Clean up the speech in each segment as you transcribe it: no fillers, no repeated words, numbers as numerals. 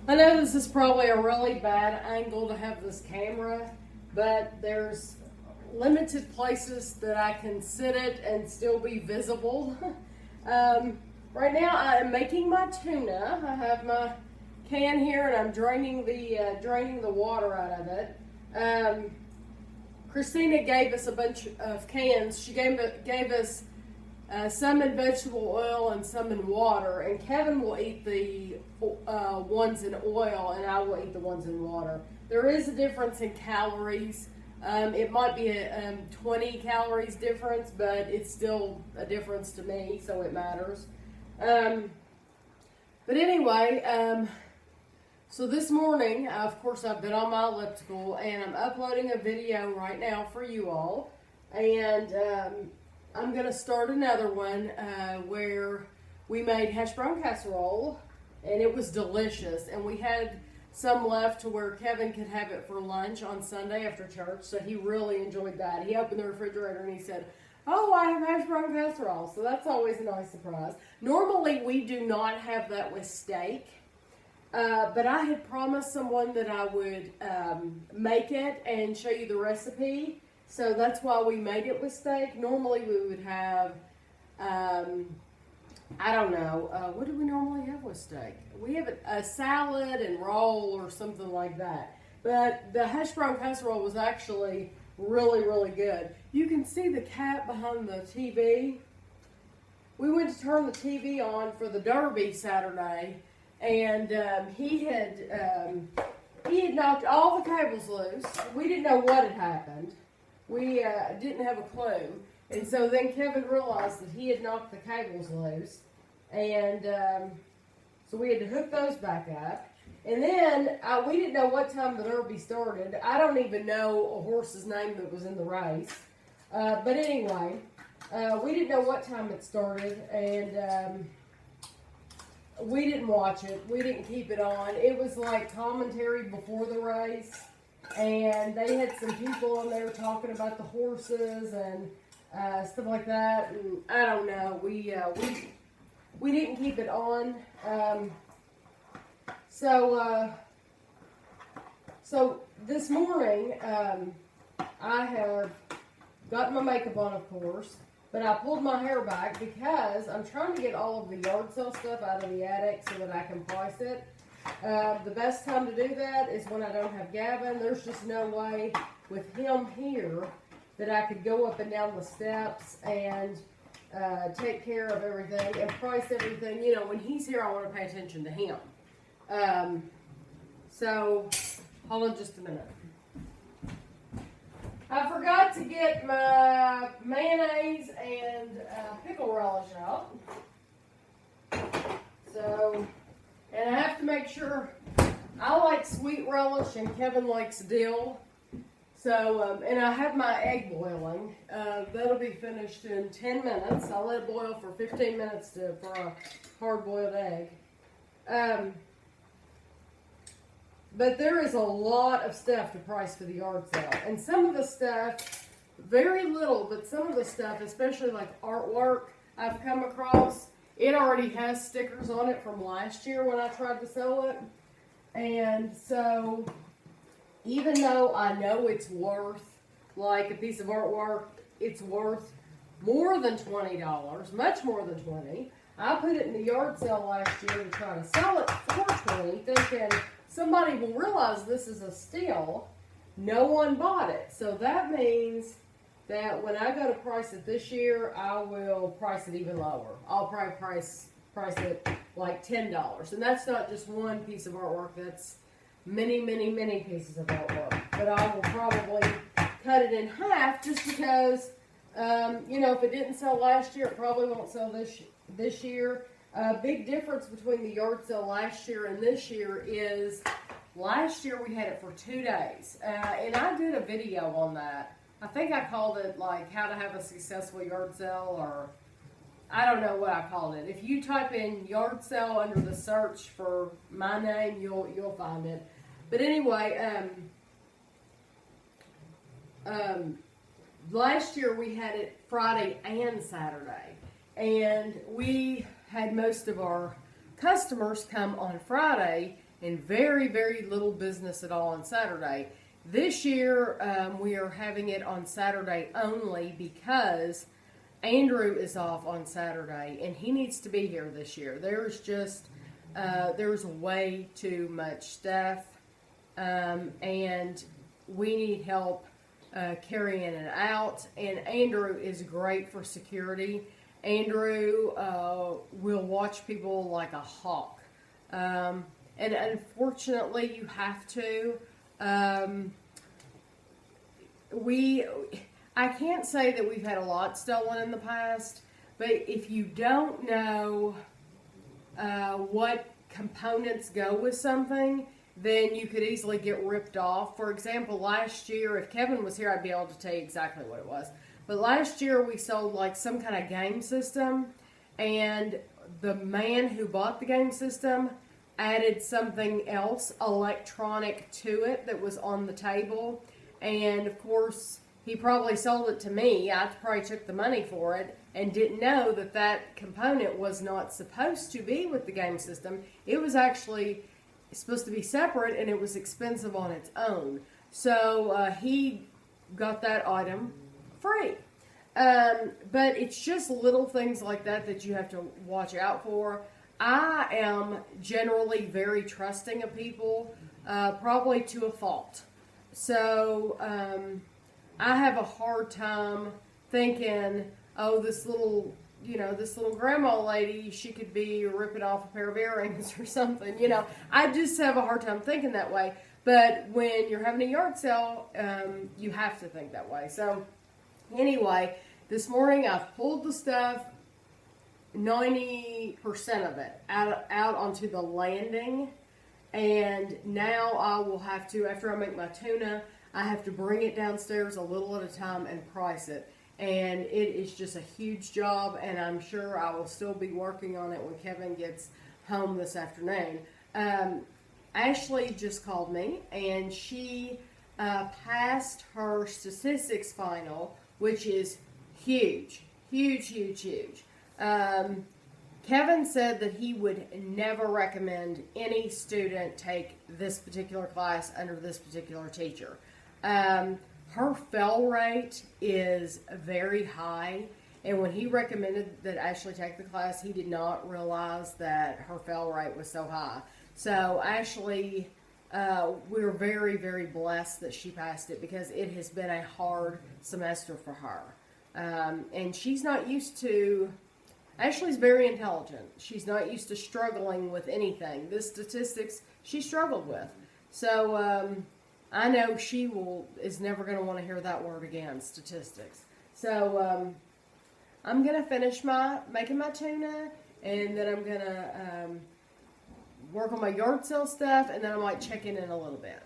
I know this is probably a really bad angle to have this camera, but there's limited places that I can sit it and still be visible. Right now I am making my tuna. I have my can here and I'm draining the water out of it. Christina gave us a bunch of cans. She gave us some in vegetable oil and some in water, and Kevin will eat the ones in oil and I will eat the ones in water. There is a difference in calories. It might be a 20 calories difference, but it's still a difference to me, so it matters. But anyway, so this morning, of course, I've been on my elliptical and I'm uploading a video right now for you all, and I'm going to start another one where we made hash brown casserole, and it was delicious, and we had some left to where Kevin could have it for lunch on Sunday after church, so he really enjoyed that. He opened the refrigerator and he said, "Oh, I have hash brown casserole," so that's always a nice surprise. Normally, we do not have that with steak, but I had promised someone that I would make it and show you the recipe. So that's why we made it with steak. Normally we would have, I don't know, what do we normally have with steak? We have a salad and roll or something like that. But the hash brown casserole was actually really, really good. You can see the cat behind the TV. We went to turn the TV on for the Derby Saturday, and he had knocked all the cables loose. We didn't know what had happened. We didn't have a clue. And so then Kevin realized that he had knocked the cables loose. And so we had to hook those back up. And then we didn't know what time the Derby started. I don't even know a horse's name that was in the race. But anyway, we didn't know what time it started. And we didn't watch it. We didn't keep it on. It was like commentary before the race. And they had some people in there talking about the horses and stuff like that. And I don't know. We didn't keep it on. So this morning I have got my makeup on, of course, but I pulled my hair back because I'm trying to get all of the yard sale stuff out of the attic so that I can price it. The best time to do that is when I don't have Gavin. There's just no way with him here that I could go up and down the steps and take care of everything and price everything. You know, when he's here, I want to pay attention to him. So, hold on just a minute. I forgot to get my mayonnaise and pickle relish out. So, and I have to make sure, I like sweet relish and Kevin likes dill. So, and I have my egg boiling. That'll be finished in 10 minutes. I'll let it boil for 15 minutes for a hard-boiled egg. But there is a lot of stuff to price for the yard sale. And some of the stuff, very little, but some of the stuff, especially like artwork I've come across, it already has stickers on it from last year when I tried to sell it. And so, even though I know it's worth, like a piece of artwork, it's worth more than $20, much more than $20. I put it in the yard sale last year to try to sell it for $20, thinking somebody will realize this is a steal. No one bought it. So that means that when I go to price it this year, I will price it even lower. I'll probably price it like $10. And that's not just one piece of artwork. That's many, many, many pieces of artwork. But I will probably cut it in half just because, you know, if it didn't sell last year, it probably won't sell this year. Big difference between the yard sale last year and this year is last year we had it for 2 days. And I did a video on that. I think I called it like how to have a successful yard sale, or I don't know what I called it. If you type in yard sale under the search for my name, you'll find it. But anyway, last year we had it Friday and Saturday, and we had most of our customers come on Friday and very, very little business at all on Saturday. This year, we are having it on Saturday only because Andrew is off on Saturday, and he needs to be here this year. There's just, there's way too much stuff, and we need help carrying it out, and Andrew is great for security. Andrew will watch people like a hawk, and unfortunately you have to. I can't say that we've had a lot stolen in the past, but if you don't know what components go with something, then you could easily get ripped off. For example, last year, if Kevin was here, I'd be able to tell you exactly what it was. But last year we sold like some kind of game system, and the man who bought the game system added something else electronic to it that was on the table. And of course, he probably sold it to me. I probably took the money for it and didn't know that that component was not supposed to be with the game system. It was actually supposed to be separate, and it was expensive on its own. So he got that item free. But it's just little things like that that you have to watch out for. I am generally very trusting of people, probably to a fault. So I have a hard time thinking, oh, this little grandma lady, she could be ripping off a pair of earrings or something. I just have a hard time thinking that way. But when you're having a yard sale, you have to think that way. So anyway, this morning I've pulled the stuff, 90% of it, out onto the landing. And now I will have to, after I make my tuna, I have to bring it downstairs a little at a time and price it. And it is just a huge job, and I'm sure I will still be working on it when Kevin gets home this afternoon. Ashley just called me, and she passed her statistics final, which is huge, huge, huge, huge. Kevin said that he would never recommend any student take this particular class under this particular teacher. Her fail rate is very high, and when he recommended that Ashley take the class, he did not realize that her fail rate was so high. So Ashley, we're very, very blessed that she passed it, because it has been a hard semester for her. And she's not used to, Ashley's very intelligent. She's not used to struggling with anything. This statistics, she struggled with. So, I know she is never going to want to hear that word again, statistics. So, I'm going to finish making my tuna, and then I'm going to work on my yard sale stuff, and then I might check in a little bit.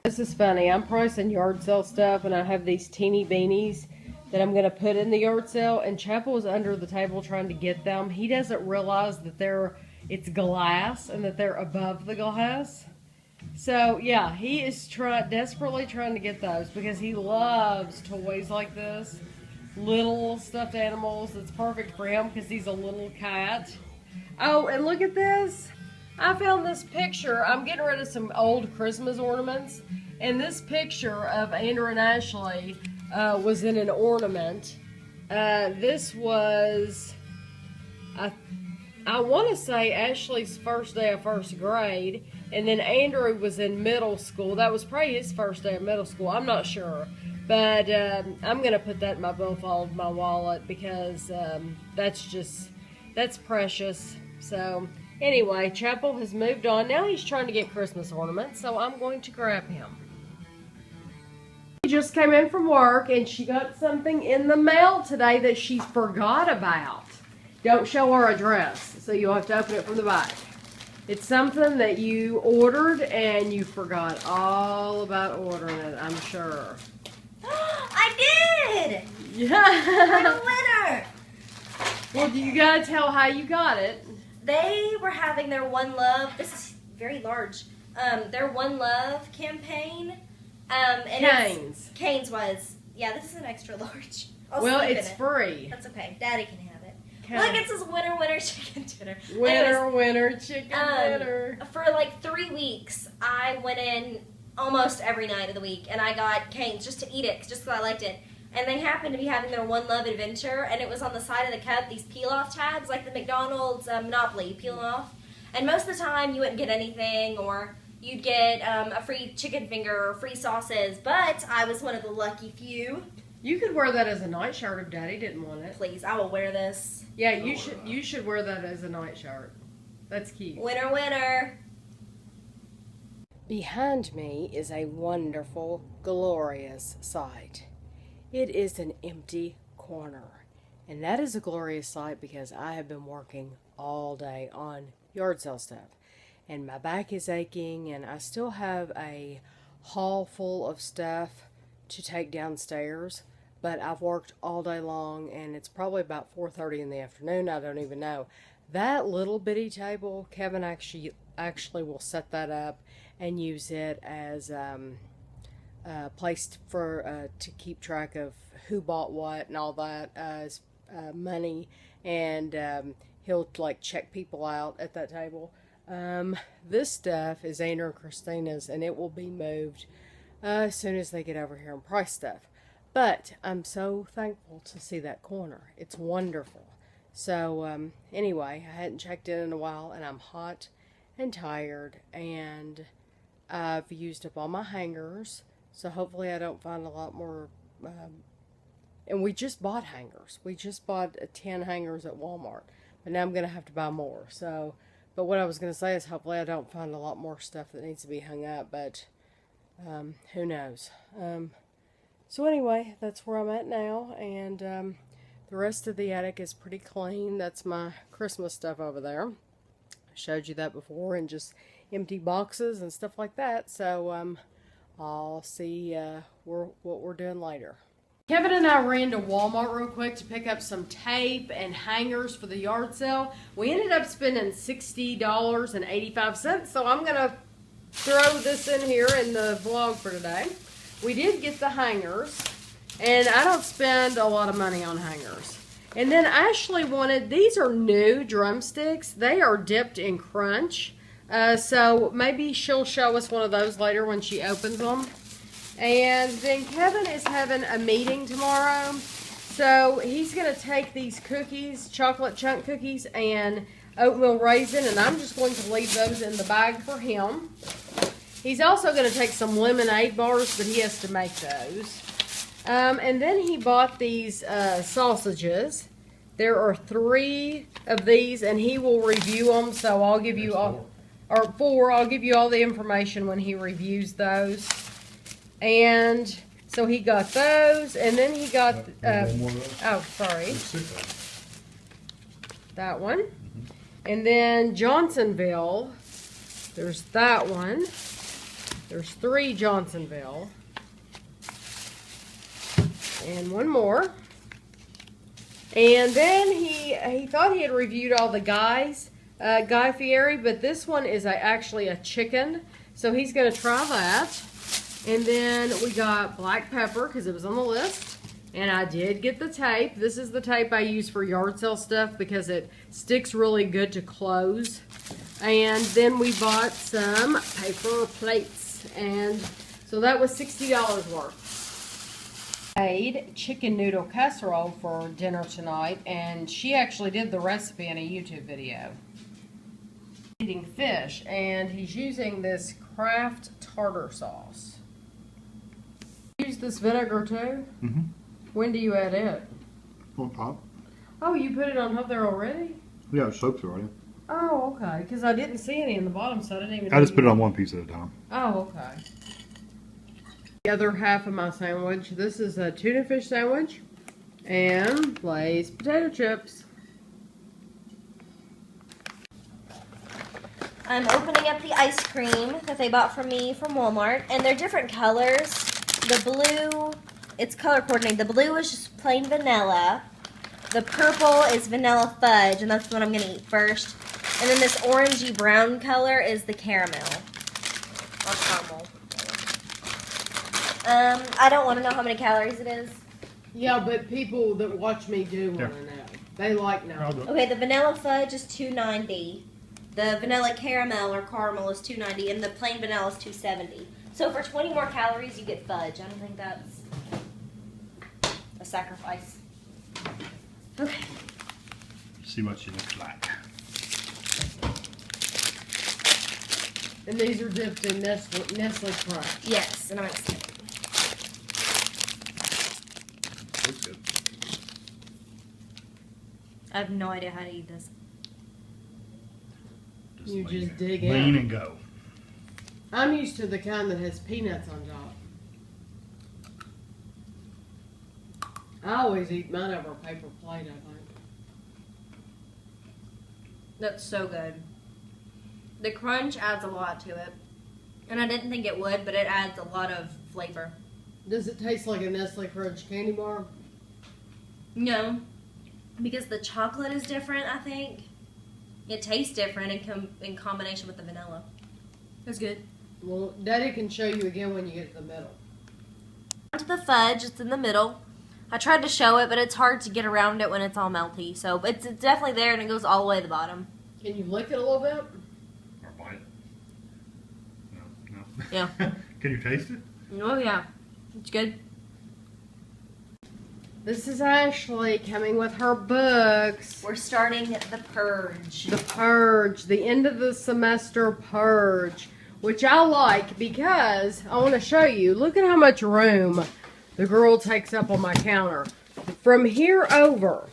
This is funny. I'm pricing yard sale stuff, and I have these teeny beanies that I'm going to put in the yard sale, and Chapel is under the table trying to get them. He doesn't realize that it's glass and that they're above the glass. So, yeah, he is desperately trying to get those because he loves toys like this. Little stuffed animals. It's perfect for him because he's a little cat. Oh, and look at this. I found this picture. I'm getting rid of some old Christmas ornaments. And this picture of Andrew and Ashley was in an ornament. This was, I want to say, Ashley's first day of first grade. And then Andrew was in middle school. That was probably his first day of middle school. I'm not sure. But I'm going to put that in my billfold, my wallet, because that's precious. So anyway, Chapel has moved on. Now he's trying to get Christmas ornaments, so I'm going to grab him. She just came in from work, and she got something in the mail today that she forgot about. Don't show our address, so you'll have to open it from the back. It's something that you ordered, and you forgot all about ordering it, I'm sure. I did! Yeah. I'm a winner! Well, you gotta tell how you got it. They were having their One Love, this is very large, their One Love campaign. And Cane's was, yeah, this is an extra large. Well, it's free. That's okay. Daddy can have it. Look, it says winner chicken dinner. Winner chicken dinner. For like 3 weeks, I went in almost every night of the week, and I got canes just to eat it, just because I liked it. And they happened to be having their One Love adventure, and it was on the side of the cup, these peel-off tabs, like the McDonald's Monopoly, peel off. And most of the time, you wouldn't get anything, or you'd get a free chicken finger or free sauces, but I was one of the lucky few. You could wear that as a nightshirt if Daddy didn't want it. Please, I will wear this. Yeah, you should wear that as a nightshirt. That's cute. Winner, winner. Behind me is a wonderful, glorious sight. It is an empty corner. And that is a glorious sight because I have been working all day on yard sale stuff. And my back is aching, and I still have a haul full of stuff to take downstairs. But I've worked all day long, and it's probably about 4:30 in the afternoon. I don't even know. That little bitty table, Kevin actually will set that up and use it as a place for to keep track of who bought what and all that as money, and he'll like check people out at that table. This stuff is Anna and Christina's, and it will be moved as soon as they get over here and price stuff. But I'm so thankful to see that corner. It's wonderful. So anyway, I hadn't checked in a while, and I'm hot and tired, and I've used up all my hangers. So hopefully I don't find a lot more. And we just bought hangers. We just bought 10 hangers at Walmart. But now I'm going to have to buy more. So, but what I was going to say is hopefully I don't find a lot more stuff that needs to be hung up. But who knows. So anyway, that's where I'm at now. And the rest of the attic is pretty clean. That's my Christmas stuff over there. I showed you that before. And just empty boxes and stuff like that. So I'll see what we're doing later. Kevin and I ran to Walmart real quick to pick up some tape and hangers for the yard sale. We ended up spending $60.85, so I'm going to throw this in here in the vlog for today. We did get the hangers, and I don't spend a lot of money on hangers. And then Ashley wanted, these are new drumsticks. They are dipped in crunch. So maybe she'll show us one of those later when she opens them. And then Kevin is having a meeting tomorrow. So he's going to take these cookies, chocolate chunk cookies, and oatmeal raisin. And I'm just going to leave those in the bag for him. He's also going to take some lemonade bars, but he has to make those. And then he bought these sausages. There are 3 of these, and he will review them. So I'll give you all... or 4, I'll give you all the information when he reviews those. And so he got those, and then he got, oh, sorry, that one. And then Johnsonville, there's that one. There's 3 Johnsonville. And one more. And then he thought he had reviewed all the Guy Fieri, but this one is actually a chicken. So he's going to try that. And then we got black pepper because it was on the list. And I did get the tape. This is the tape I use for yard sale stuff because it sticks really good to clothes. And then we bought some paper plates. And so that was $60 worth. I made chicken noodle casserole for dinner tonight. And she actually did the recipe in a YouTube video. Eating fish. And he's using this Kraft tartar sauce. Use this vinegar too? Mm-hmm. When do you add it? On top. Oh, you put it on top there already? Yeah, it soaks already. Oh, okay. Because I didn't see any in the bottom, so I didn't even. I just put it on one piece at a time. Oh, okay. The other half of my sandwich. This is a tuna fish sandwich and Lay's potato chips. I'm opening up the ice cream that they bought for me from Walmart, and they're different colors. The blue, it's color coordinated. The blue is just plain vanilla. The purple is vanilla fudge, and that's the one I'm going to eat first. And then this orangey brown color is the caramel. Or caramel. I don't want to know how many calories it is. Yeah, but people that watch me do want to know. They like I'll no. do it. Okay, the vanilla fudge is $2.90. The vanilla caramel or caramel is $2.90, and the plain vanilla is $2.70. So for 20 more calories, you get fudge. I don't think that's a sacrifice. Okay. See what she looks like. And these are dipped in Nestle Crunch. Yes, and I'm excited. Looks good. I have no idea how to eat this. You lean just it. dig Lean in. and go. I'm used to the kind that has peanuts on top. I always eat mine over a paper plate, I think. That's so good. The crunch adds a lot to it. And I didn't think it would, but it adds a lot of flavor. Does it taste like a Nestle Crunch candy bar? No, because the chocolate is different, I think. It tastes different in combination with the vanilla. It's good. Well, Daddy can show you again when you get to the middle. To the fudge, it's in the middle. I tried to show it, but it's hard to get around it when it's all melty. So it's definitely there, and it goes all the way to the bottom. Can you lick it a little bit? Or bite. No. Yeah. Can you taste it? Oh, yeah. It's good. This is Ashley coming with her books. We're starting The Purge. The Purge, the end of the semester Purge, which I like because I want to show you. Look at how much room the girl takes up on my counter. From here over,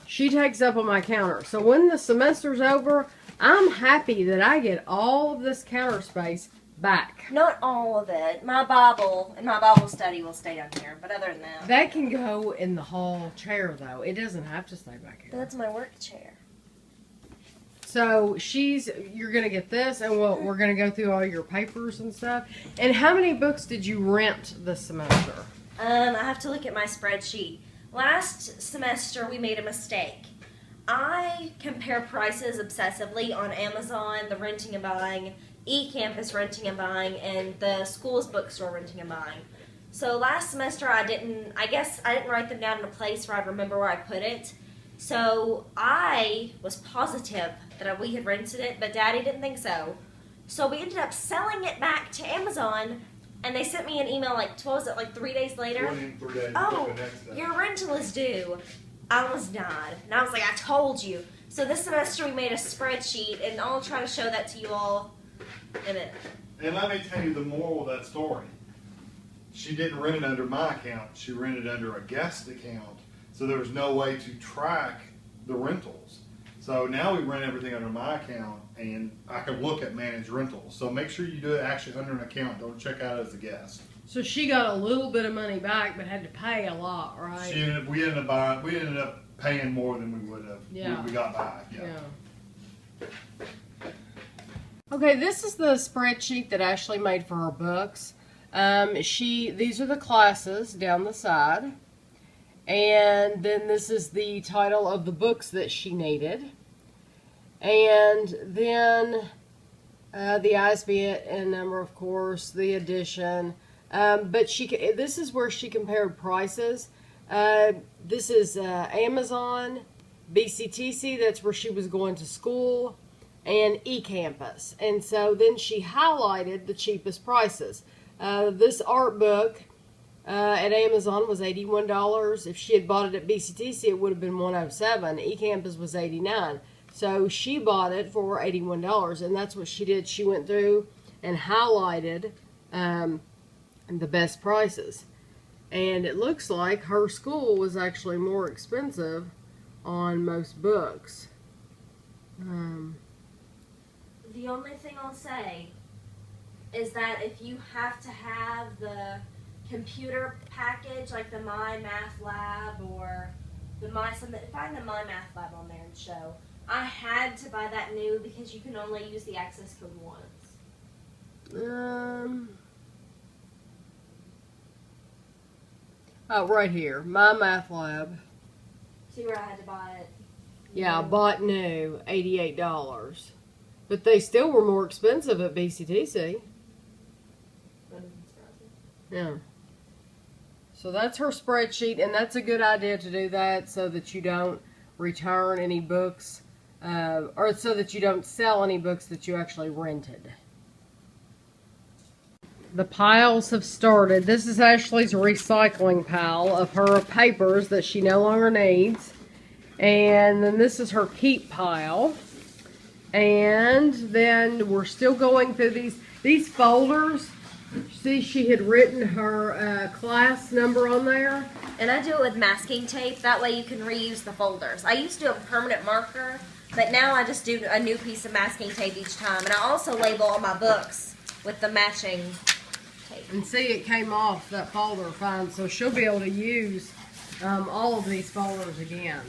she takes up on my counter. So when the semester's over, I'm happy that I get all of this counter space back. Not all of it. My Bible and my Bible study will stay down here, but other than that. That can go in the hall chair, though. It doesn't have to stay back here. That's my work chair. So you're gonna get this, and we're gonna go through all your papers and stuff. And how many books did you rent this semester? I have to look at my spreadsheet. Last semester, we made a mistake. I compare prices obsessively on Amazon, the renting and buying, eCampus renting and buying, and the school's bookstore renting and buying. So last semester, I didn't write them down in a place where I'd remember where I put it. So I was positive that we had rented it, but Daddy didn't think so. So we ended up selling it back to Amazon, and they sent me an email like 3 days later? 3 days. Oh, your rental is due. I almost died. And I was like, I told you. So this semester we made a spreadsheet, and I'll try to show that to you all in a minute. And let me tell you the moral of that story. She didn't rent it under my account. She rented it under a guest account. So there was no way to track the rentals. So now we rent everything under my account, and I can look at managed rentals. So make sure you do it actually under an account. Don't check out as a guest. So she got a little bit of money back, but had to pay a lot, right? We ended up paying more than we would have. Yeah. We got back. Yeah. Okay, this is the spreadsheet that Ashley made for her books. These are the classes down the side. And then this is the title of the books that she needed. And then the ISBN number, of course, the edition. But this is where she compared prices. This is Amazon, BCTC, that's where she was going to school, and eCampus. And so then she highlighted the cheapest prices. This art book at Amazon was $81. If she had bought it at BCTC, it would have been $107. eCampus was $89. So she bought it for $81, and that's what she did. She went through and highlighted the best prices. And it looks like her school was actually more expensive on most books. The only thing I'll say is that if you have to have the computer package, like the My Math Lab or find the My Math Lab on there and show. I had to buy that new because you can only use the access code once. Oh, right here, My Math Lab. See where I had to buy it? Yeah, bought new, $88. But they still were more expensive at BCTC. That doesn't surprise me. Yeah. So that's her spreadsheet, and that's a good idea to do that so that you don't return any books, or so that you don't sell any books that you actually rented. The piles have started. This is Ashley's recycling pile of her papers that she no longer needs. And then this is her keep pile. And then we're still going through these folders. See, she had written her class number on there. And I do it with masking tape. That way you can reuse the folders. I used to do a permanent marker, but now I just do a new piece of masking tape each time. And I also label all my books with the matching tape. And see, it came off that folder fine, so she'll be able to use all of these folders again.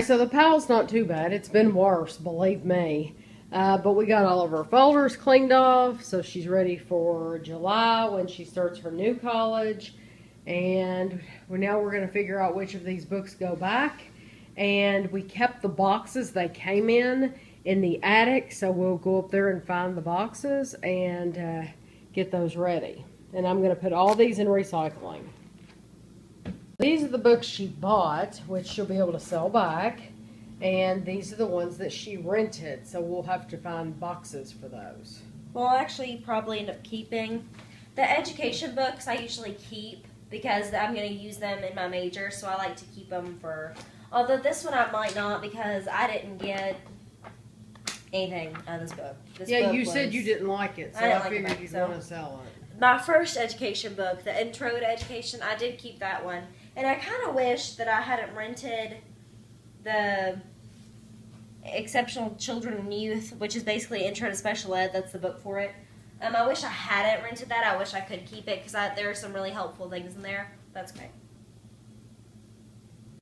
So the pile's not too bad. It's been worse, believe me. But we got all of her folders cleaned off, so she's ready for July when she starts her new college. And now we're going to figure out which of these books go back. And we kept the boxes they came in the attic, so we'll go up there and find the boxes and get those ready. And I'm going to put all these in recycling. These are the books she bought, which she'll be able to sell back. And these are the ones that she rented, so we'll have to find boxes for those. Well, I'll actually probably end up keeping. The education books I usually keep because I'm going to use them in my major, so I like to keep them for... Although this one I might not because I didn't get anything out of this book. Yeah, you said you didn't like it, so I figured you'd want to sell it. My first education book, the Intro to Education, I did keep that one. And I kind of wish that I hadn't rented the Exceptional Children and Youth, which is basically Intro to Special Ed. That's the book for it. I wish I hadn't rented that. I wish I could keep it because there are some really helpful things in there. That's okay.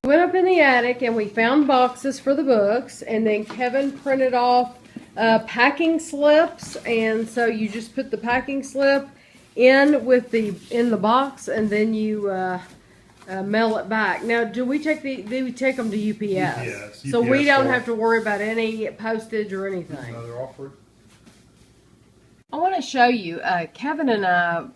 We went up in the attic and we found boxes for the books, and then Kevin printed off packing slips, and so you just put the packing slip in the box, and then you mail it back. Now, do we take them to UPS? Yes, So we don't store. have to worry about any postage or anything. Another offer. I want to show you, Kevin and I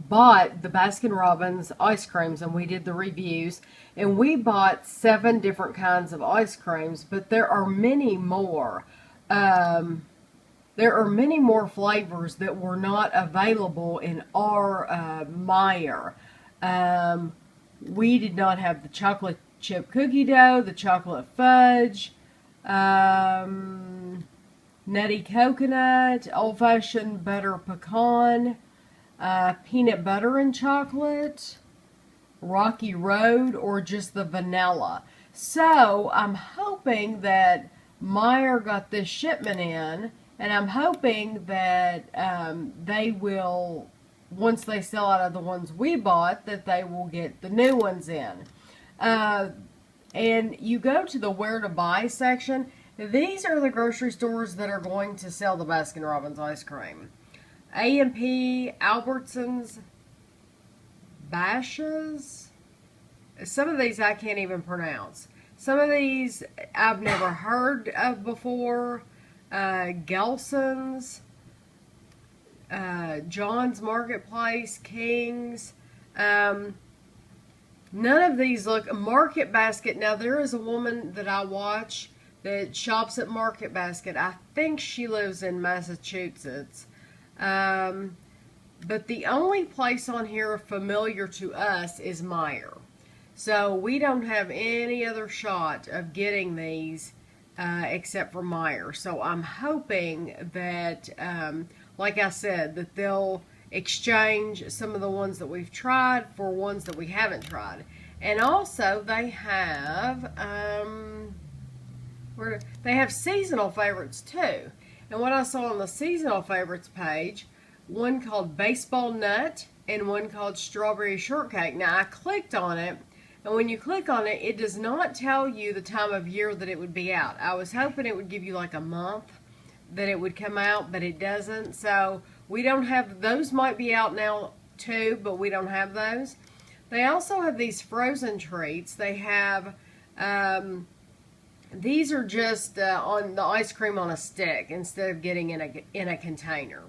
bought the Baskin-Robbins ice creams, and we did the reviews, and we bought 7 different kinds of ice creams, but there are many more. There are many more flavors that were not available in our Meyer. We did not have the chocolate chip cookie dough, the chocolate fudge, nutty coconut, old-fashioned butter pecan, peanut butter and chocolate, Rocky Road, or just the vanilla. So I'm hoping that Meyer got this shipment in, and I'm hoping that they will, once they sell out of the ones we bought, that they will get the new ones in. And you go to the where to buy section. These are the grocery stores that are going to sell the Baskin-Robbins ice cream. A&P, Albertsons, Bashas. Some of these I can't even pronounce. Some of these I've never heard of before. Gelson's, John's Marketplace, King's. None of these look... Market Basket. Now, there is a woman that I watch that shops at Market Basket. I think she lives in Massachusetts. But the only place on here familiar to us is Meyer. So we don't have any other shot of getting these except for Meyer. So I'm hoping that, like I said, that they'll exchange some of the ones that we've tried for ones that we haven't tried. And also they have seasonal favorites too. And what I saw on the seasonal favorites page, one called Baseball Nut and one called Strawberry Shortcake. Now I clicked on it, and when you click on it, it does not tell you the time of year that it would be out. I was hoping it would give you like a month that it would come out, but it doesn't. So we don't have, those might be out now too, but we don't have those. They also have these frozen treats. They have, these are just on the ice cream on a stick instead of getting in a container.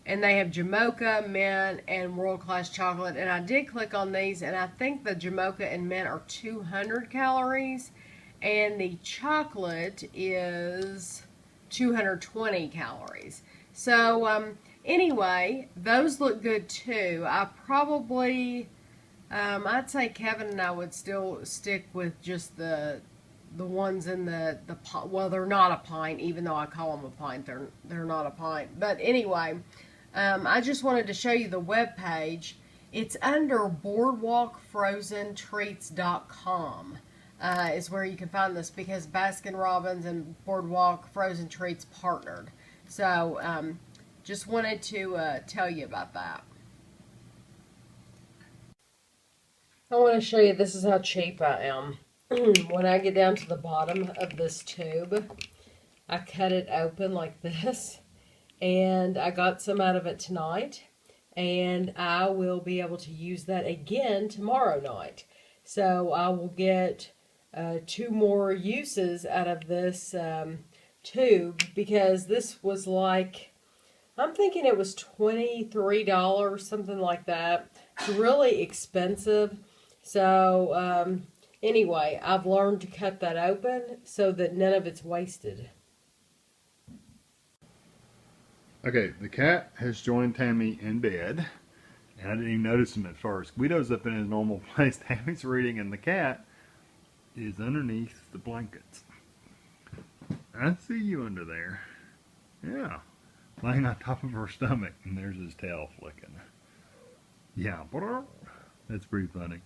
And they have Jamocha, mint, and world-class chocolate. And I did click on these, and I think the Jamocha and mint are 200 calories. And the chocolate is 220 calories. So, anyway, those look good too. I probably, I'd say Kevin and I would still stick with just the ones in the well, they're not a pint, even though I call them a pint. They're not a pint. But anyway, I just wanted to show you the web page. It's under boardwalkfrozentreats.com. Is where you can find this, because Baskin-Robbins and Boardwalk Frozen Treats partnered. So, just wanted to tell you about that. I want to show you, this is how cheap I am. When I get down to the bottom of this tube, I cut it open like this, and I got some out of it tonight, and I will be able to use that again tomorrow night. So I will get 2 more uses out of this tube, because this was like, I'm thinking it was $23, something like that. It's really expensive. So anyway, I've learned to cut that open so that none of it's wasted. Okay, the cat has joined Tammy in bed, and I didn't even notice him at first. Guido's up in his normal place. Tammy's reading, and the cat is underneath the blankets. I see you under there. Yeah, laying on top of her stomach, and there's his tail flicking. Yeah, that's pretty funny.